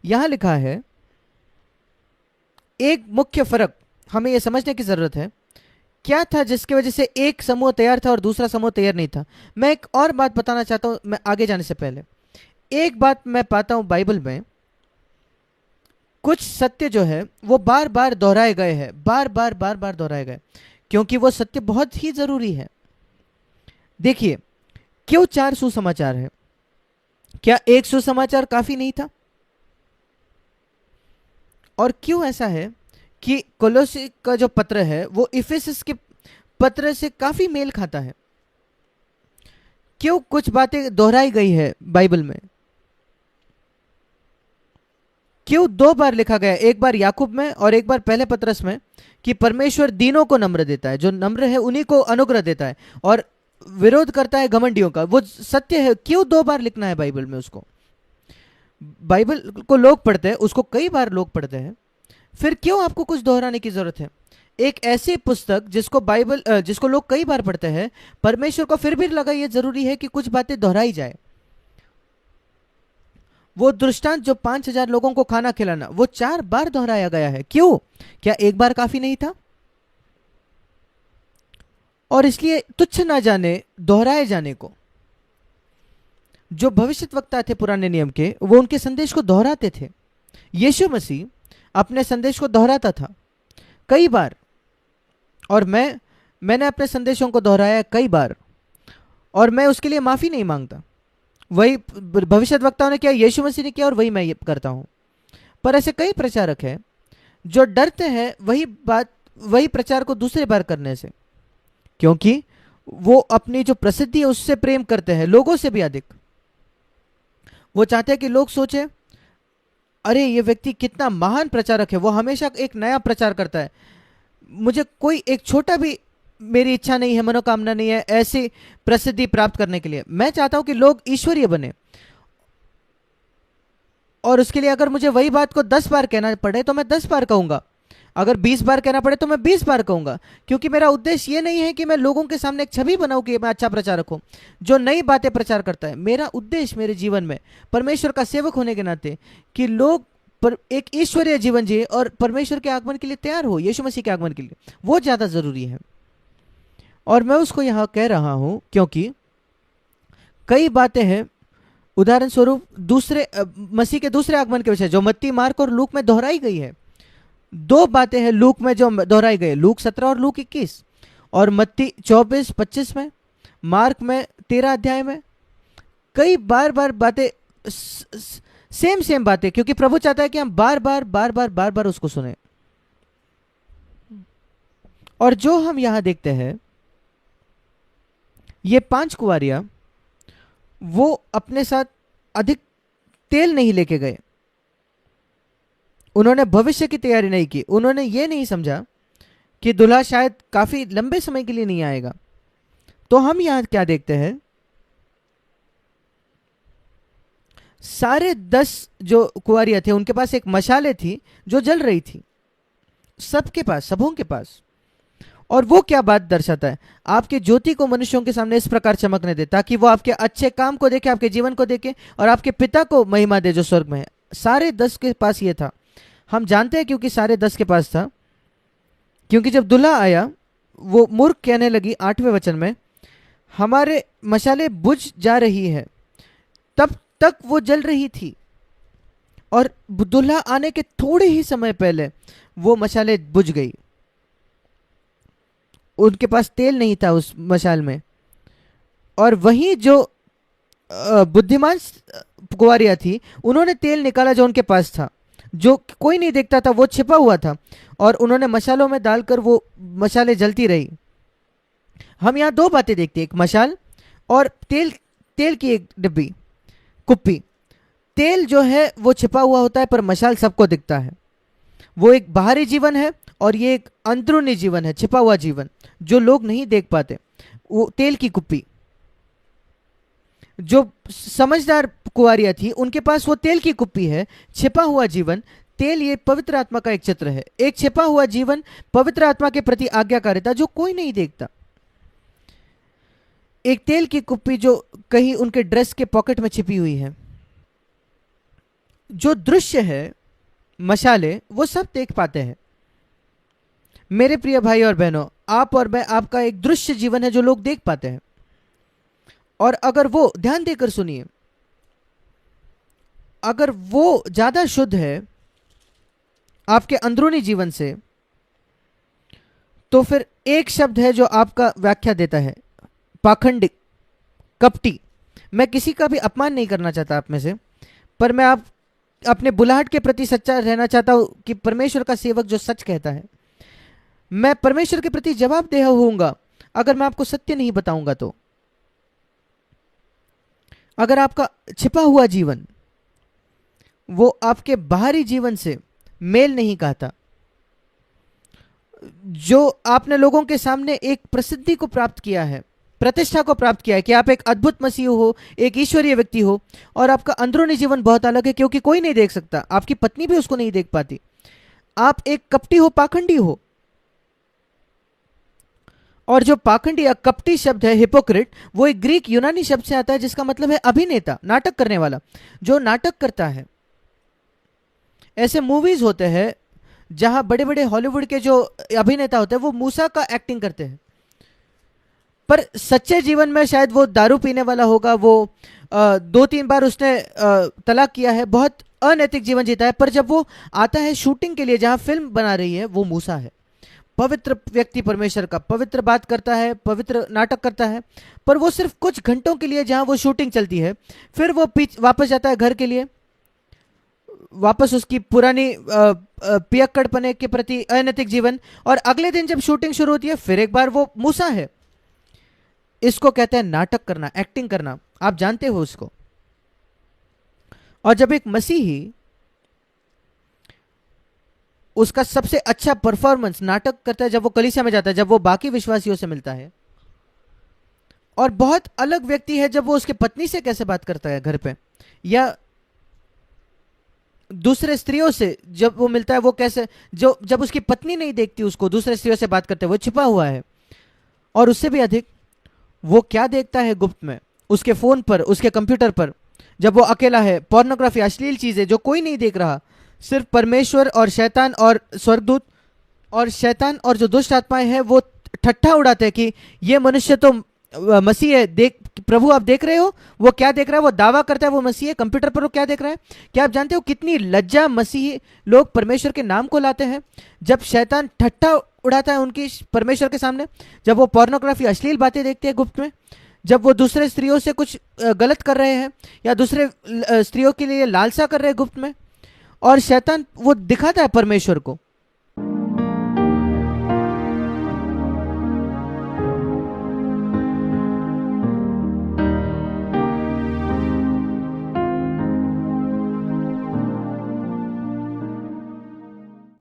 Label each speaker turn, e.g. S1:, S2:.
S1: यहां लिखा है, एक मुख्य फर्क हमें यह समझने की जरूरत है, क्या था जिसकी वजह से एक समूह तैयार था और दूसरा समूह तैयार नहीं था। मैं एक और बात बताना चाहता हूं, मैं आगे जाने से पहले एक बात मैं पाता हूं बाइबल में, कुछ सत्य जो है वो बार बार दोहराए गए हैं, बार बार बार बार दोहराए गए, क्योंकि वो सत्य बहुत ही जरूरी है। देखिए, क्यों चार सुसमाचार है? क्या एक सुसमाचार काफी नहीं था? और क्यों ऐसा है कि कोलोसी का जो पत्र है वो इफिसस के पत्र से काफी मेल खाता है? क्यों कुछ बातें दोहराई गई है बाइबल में? क्यों दो बार लिखा गया, एक बार याकूब में और एक बार पहले पत्रस में, कि परमेश्वर दीनों को नम्र देता है, जो नम्र है उन्हीं को अनुग्रह देता है, और विरोध करता है घमंडियों का? वो सत्य है, क्यों दो बार लिखना है बाइबल में उसको? बाइबल को लोग पढ़ते हैं, उसको कई बार लोग पढ़ते हैं, फिर क्यों आपको कुछ दोहराने की जरूरत है? एक ऐसी पुस्तक जिसको बाइबल जिसको लोग कई बार पढ़ते हैं, परमेश्वर को फिर भी लगा ये जरूरी है कि कुछ बातें दोहराई जाए। वो दृष्टांत जो 5,000 लोगों को खाना खिलाना, वो 4 बार दोहराया गया है, क्यों? क्या एक बार काफी नहीं था? और इसलिए तुच्छ ना जाने दोहराए जाने को। जो भविष्यवक्ता थे पुराने नियम के, वो उनके संदेश को दोहराते थे। यीशु मसीह अपने संदेश को दोहराता था कई बार, और मैंने अपने संदेशों को दोहराया कई बार, और मैं उसके लिए माफी नहीं मांगता। वही भविष्यवक्ताओं ने किया, यीशु मसीह ने किया, और वही मैं ये करता हूं। पर ऐसे कई प्रचारक हैं जो डरते हैं वही प्रचार को दूसरी बार करने से, क्योंकि वो अपनी जो प्रसिद्धि है उससे प्रेम करते हैं, लोगों से भी अधिक। वो चाहते हैं कि लोग सोचे, अरे ये व्यक्ति कितना महान प्रचारक है, वो हमेशा एक नया प्रचार करता है, मुझे कोई एक छोटा भी मेरी इच्छा नहीं है, मनोकामना नहीं है ऐसी प्रसिद्धि प्राप्त करने के लिए। मैं चाहता हूं कि लोग ईश्वरीय बने, और उसके लिए अगर मुझे वही बात को 10 बार कहना पड़े तो मैं 10 बार कहूंगा, अगर 20 बार कहना पड़े तो मैं 20 बार कहूंगा, क्योंकि मेरा उद्देश्य ये नहीं है कि मैं लोगों के सामने एक छवि बनाऊं कि मैं अच्छा प्रचारक हूं जो नई बातें प्रचार करता है। मेरा उद्देश्य मेरे जीवन में परमेश्वर का सेवक होने के नाते कि लोग एक ईश्वरीय जीवन जिए और परमेश्वर के आगमन के लिए तैयार हो, यीशु मसीह के आगमन के लिए, वो ज्यादा जरूरी है। और मैं उसको यहां कह रहा हूं क्योंकि कई बातें हैं, उदाहरण स्वरूप मसीह के दूसरे आगमन के विषय जो मत्ती, मार्क और लूक में दोहराई गई है। 2 बातें हैं लूक में जो दोहराई गई, लूक 17 और लूक 21, और मत्ती 24-25 में, मार्क में 13 अध्याय में। कई बार बार बातें, सेम बातें, क्योंकि प्रभु चाहता है कि हम बार बार बार बार बार बार उसको सुने। और जो हम यहां देखते हैं, ये 5 कुंवारियां, वो अपने साथ अधिक तेल नहीं लेके गए, उन्होंने भविष्य की तैयारी नहीं की, उन्होंने ये नहीं समझा कि दूल्हा शायद काफी लंबे समय के लिए नहीं आएगा। तो हम यहां क्या देखते हैं, सारे 10 जो कुंवारियां थे उनके पास एक मशाले थी जो जल रही थी, सबके पास, सबों के पास। और वो क्या बात दर्शाता है? आपके ज्योति को मनुष्यों के सामने इस प्रकार चमकने दे ताकि वो आपके अच्छे काम को देखे, आपके जीवन को देखे, और आपके पिता को महिमा दे जो स्वर्ग में है। सारे 10 के पास ये था, हम जानते हैं क्योंकि सारे 10 के पास था, क्योंकि जब दूल्हा आया, वो मूर्ख कहने लगी 8वें वचन में, हमारे मशाले बुझ जा रही है, तब तक वो जल रही थी, और दूल्हा आने के थोड़े ही समय पहले वो मशाले बुझ गई। उनके पास तेल नहीं था उस मशाल में। और वहीं जो बुद्धिमान कुंवारियां थी, उन्होंने तेल निकाला जो उनके पास था, जो कोई नहीं देखता था, वो छिपा हुआ था, और उन्होंने मशालों में डालकर वो मशालें जलती रही। हम यहाँ 2 बातें देखते हैं, एक मशाल और तेल की एक डिब्बी, कुप्पी। तेल जो है वो छिपा हुआ होता है, पर मशाल सबको दिखता है। वो एक बाहरी जीवन है और ये एक अंदरूनी जीवन है, छिपा हुआ जीवन जो लोग नहीं देख पाते। वो तेल की कुप्पी, जो समझदार कुंवारियां थी उनके पास वो तेल की कुप्पी है, छिपा हुआ जीवन। तेल ये पवित्र आत्मा का एक चित्र है, एक छिपा हुआ जीवन, पवित्र आत्मा के प्रति आज्ञाकारिता जो कोई नहीं देखता। एक तेल की कुप्पी जो कहीं उनके ड्रेस के पॉकेट में छिपी हुई है, जो दृश्य है, मशाले, वो सब देख पाते हैं। मेरे प्रिय भाई और बहनों, आप और मैं, आपका एक दृश्य जीवन है जो लोग देख पाते हैं। और अगर वो, ध्यान देकर सुनिए, अगर वो ज्यादा शुद्ध है आपके अंदरूनी जीवन से, तो फिर एक शब्द है जो आपका व्याख्या देता है, पाखंडिक, कपटी। मैं किसी का भी अपमान नहीं करना चाहता आप में से, पर मैं आप अपने बुलाहट के प्रति सच्चा रहना चाहता हूं कि परमेश्वर का सेवक जो सच कहता है, मैं परमेश्वर के प्रति जवाबदेह होऊंगा अगर मैं आपको सत्य नहीं बताऊंगा। तो अगर आपका छिपा हुआ जीवन वो आपके बाहरी जीवन से मेल नहीं खाता, जो आपने लोगों के सामने एक प्रसिद्धि को प्राप्त किया है, प्रतिष्ठा को प्राप्त किया है कि आप एक अद्भुत मसीह हो, एक ईश्वरीय व्यक्ति हो, और आपका अंदरूनी जीवन बहुत अलग है क्योंकि कोई नहीं देख सकता, आपकी पत्नी भी उसको नहीं देख पाती, आप एक कपटी हो, पाखंडी हो। और जो पाखंडी या कपटी शब्द है, हिपोक्रेट, वो एक ग्रीक यूनानी शब्द से आता है जिसका मतलब है अभिनेता, नाटक करने वाला, जो नाटक करता है। ऐसे मूवीज होते हैं जहां बड़े बड़े हॉलीवुड के जो अभिनेता होते हैं वो मूसा का एक्टिंग करते हैं, पर सच्चे जीवन में शायद वो दारू पीने वाला होगा, वो 2-3 बार उसने तलाक किया है, बहुत अनैतिक जीवन जीता है, पर जब वो आता है शूटिंग के लिए जहां फिल्म बना रही है, वो मूसा है, पवित्र व्यक्ति, परमेश्वर का पवित्र बात करता है, पवित्र नाटक करता है, पर वो सिर्फ कुछ घंटों के लिए जहां वो शूटिंग चलती है, फिर वो वापस जाता है घर के लिए, वापस उसकी पुरानी पियक्कड़पने के प्रति अनैतिक जीवन, और अगले दिन जब शूटिंग शुरू होती है फिर एक बार वो मूसा है। इसको कहते हैं नाटक करना, एक्टिंग करना, आप जानते हो उसको। और जब एक मसीही उसका सबसे अच्छा परफॉर्मेंस नाटक करता है, जब वो कलीसिया में जाता है, जब वो बाकी विश्वासियों से मिलता है, और बहुत अलग व्यक्ति है जब वो उसके पत्नी से कैसे बात करता है घर पे, या दूसरे स्त्रियों से जब वो मिलता है, वो कैसे, जो जब उसकी पत्नी नहीं देखती उसको, दूसरे स्त्रियों से बात करते हैं, वो छिपा हुआ है। और उससे भी अधिक वो क्या देखता है गुप्त में, उसके फोन पर, उसके कंप्यूटर पर, जब वो अकेला है, पोर्नोग्राफी, अश्लील चीजें जो कोई नहीं देख रहा, सिर्फ परमेश्वर और शैतान और स्वर्गदूत और शैतान और जो दुष्ट आत्माएं हैं वो ठट्ठा उड़ाते हैं कि ये मनुष्य तो मसीह है, देख प्रभु आप देख रहे हो, वो क्या देख रहा है, वो दावा करता है वो मसीह है, कंप्यूटर पर वो क्या देख रहा है। क्या आप जानते हो कितनी लज्जा मसीह लोग परमेश्वर के नाम को लाते हैं जब शैतान ठट्ठा उड़ाता है उनकी परमेश्वर के सामने, जब वो पोर्नोग्राफी, अश्लील बातें देखते हैं गुप्त में, जब वो दूसरे स्त्रियों से कुछ गलत कर रहे हैं या दूसरे स्त्रियों के लिए लालसा कर रहे हैं गुप्त में, और शैतान वो दिखाता है परमेश्वर को